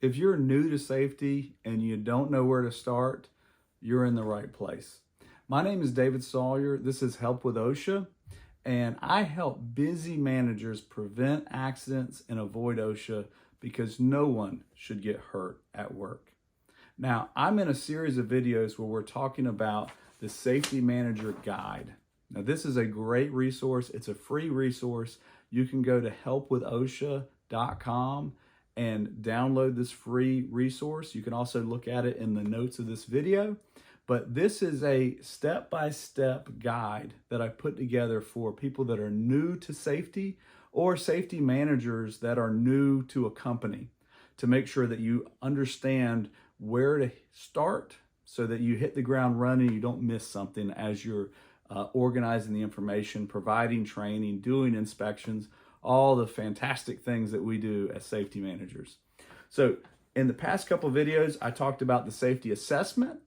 If you're new to safety and you don't know where to start, you're in the right place. My name is David Sawyer. This is Help with OSHA, and I help busy managers prevent accidents and avoid OSHA because no one should get hurt at work. Now, I'm in a series of videos where we're talking about the Safety Manager Guide. Now, this is a great resource. It's a free resource. You can go to helpwithosha.com and download this free resource. You can also look at it in the notes of this video. But this is a step-by-step guide that I put together for people that are new to safety or safety managers that are new to a company to make sure that you understand where to start so that you hit the ground running, you don't miss something as you're organizing the information, providing training, doing inspections, all the fantastic things that we do as safety managers. So in the past couple of videos, I talked about the safety assessment.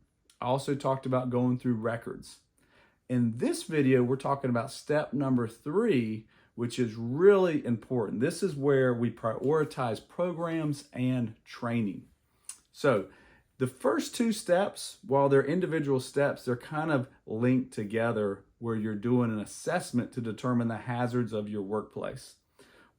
I also talked about going through records. In this video, we're talking about step number 3, which is really important. This is where we prioritize programs and training. So the first 2 steps, while they're individual steps, they're kind of linked together where you're doing an assessment to determine the hazards of your workplace.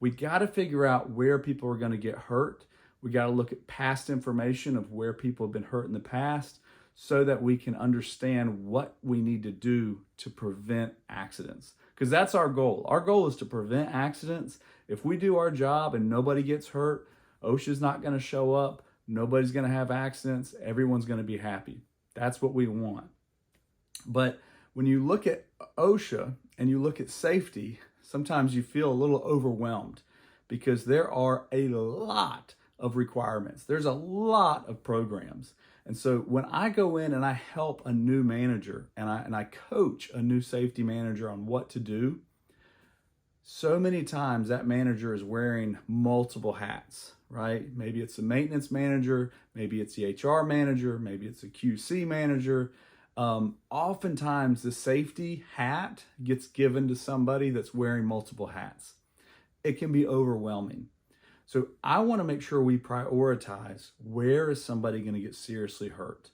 We got to figure out where people are going to get hurt. We got to look at past information of where people have been hurt in the past so that we can understand what we need to do to prevent accidents. Because that's our goal. Our goal is to prevent accidents. If we do our job and nobody gets hurt, OSHA's not going to show up. Nobody's going to have accidents. Everyone's going to be happy. That's what we want. But when you look at OSHA and you look at safety, sometimes you feel a little overwhelmed because there are a lot of requirements. There's a lot of programs. And so when I go in and I help a new manager and I coach a new safety manager on what to do, so many times that manager is wearing multiple hats, right? Maybe it's a maintenance manager, maybe it's the HR manager, maybe it's a QC manager. Oftentimes the safety hat gets given to somebody that's wearing multiple hats. It can be overwhelming. So I want to make sure we prioritize where is somebody going to get seriously hurt.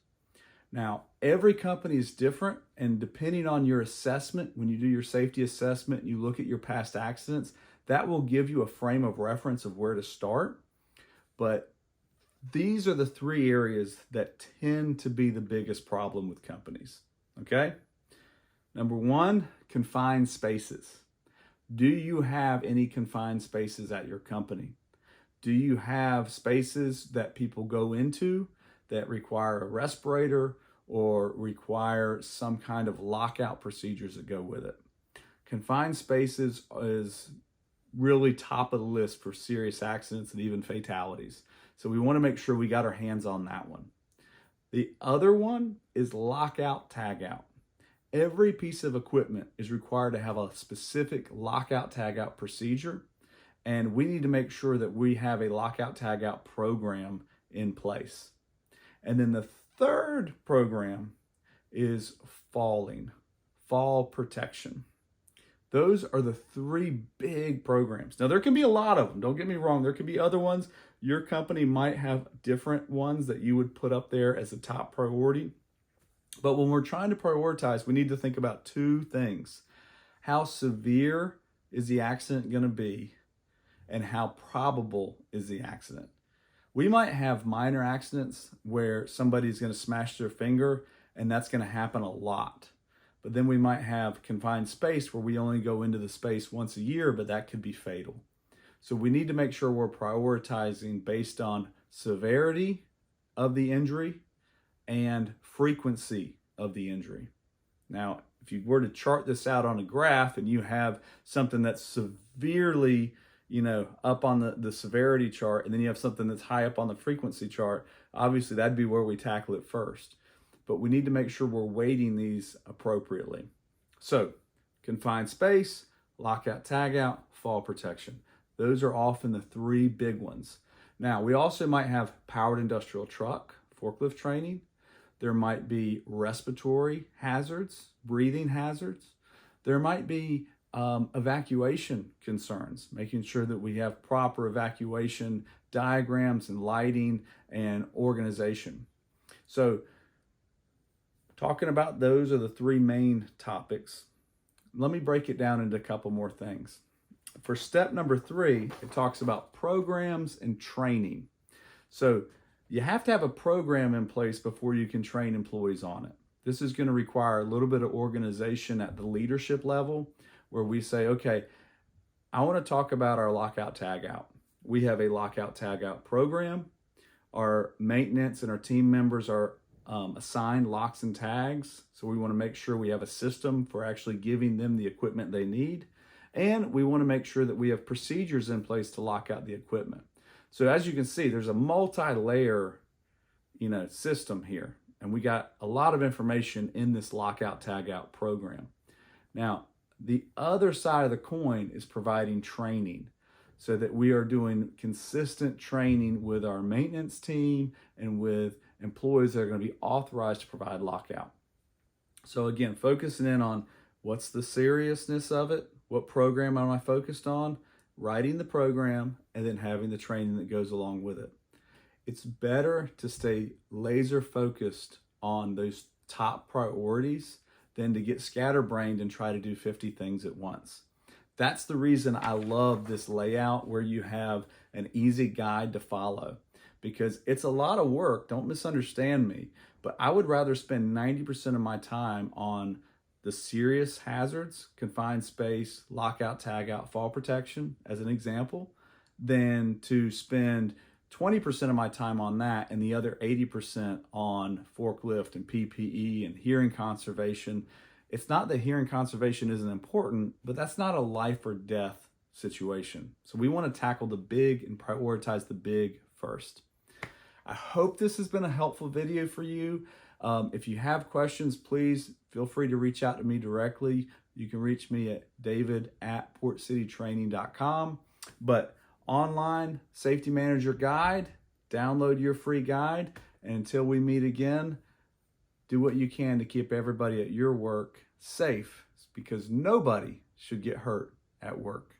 Now, every company is different, and depending on your assessment, when you do your safety assessment, you look at your past accidents, that will give you a frame of reference of where to start. But these are the 3 areas that tend to be the biggest problem with companies, okay? Number 1, confined spaces. Do you have any confined spaces at your company? Do you have spaces that people go into that require a respirator or require some kind of lockout procedures that go with it? Confined spaces is really top of the list for serious accidents and even fatalities. So we want to make sure we got our hands on that one. The other one is lockout tagout. Every piece of equipment is required to have a specific lockout tagout procedure, and we need to make sure that we have a lockout tagout program in place. And then the third program is fall protection. Those are the 3 big programs. Now, there can be a lot of them. Don't get me wrong. There could be other ones. Your company might have different ones that you would put up there as a top priority. But when we're trying to prioritize, we need to think about 2 things. How severe is the accident going to be? And how probable is the accident? We might have minor accidents where somebody's going to smash their finger, and that's going to happen a lot. But then we might have confined space where we only go into the space once a year, but that could be fatal. So we need to make sure we're prioritizing based on severity of the injury and frequency of the injury. Now, if you were to chart this out on a graph and you have something that's severely up on the severity chart, and then you have something that's high up on the frequency chart, obviously that'd be where we tackle it first. But we need to make sure we're weighting these appropriately. So, confined space, lockout tagout, fall protection. Those are often the 3 big ones. Now, we also might have powered industrial truck, forklift training. There might be respiratory hazards, breathing hazards. There might be evacuation concerns, making sure that we have proper evacuation diagrams and lighting and organization. So talking about those are the three main topics. Let me break it down into a couple more things. For step number 3, it talks about programs and training. So you have to have a program in place before you can train employees on it. This is going to require a little bit of organization at the leadership level, where we say, okay, I want to talk about our lockout tagout. We have a lockout tagout program. Our maintenance and our team members are assigned locks and tags. So we want to make sure we have a system for actually giving them the equipment they need. And we want to make sure that we have procedures in place to lock out the equipment. So as you can see, there's a multi-layer, system here. And we got a lot of information in this lockout tagout program. Now, the other side of the coin is providing training, so that we are doing consistent training with our maintenance team and with employees that are going to be authorized to provide lockout. So again, focusing in on what's the seriousness of it, what program am I focused on, writing the program, and then having the training that goes along with it. It's better to stay laser focused on those top priorities than to get scatterbrained and try to do 50 things at once. That's the reason I love this layout where you have an easy guide to follow, because it's a lot of work. Don't misunderstand me, but I would rather spend 90% of my time on the serious hazards, confined space, lockout, tagout, fall protection, as an example, than to spend 20% of my time on that and the other 80% on forklift and PPE and hearing conservation. It's not that hearing conservation isn't important, but that's not a life or death situation. So we want to tackle the big and prioritize the big first. I hope this has been a helpful video for you. If you have questions, please feel free to reach out to me directly. You can reach me at david@portcitytraining.com. But online Safety Manager Guide, download your free guide. And until we meet again, do what you can to keep everybody at your work safe, because nobody should get hurt at work.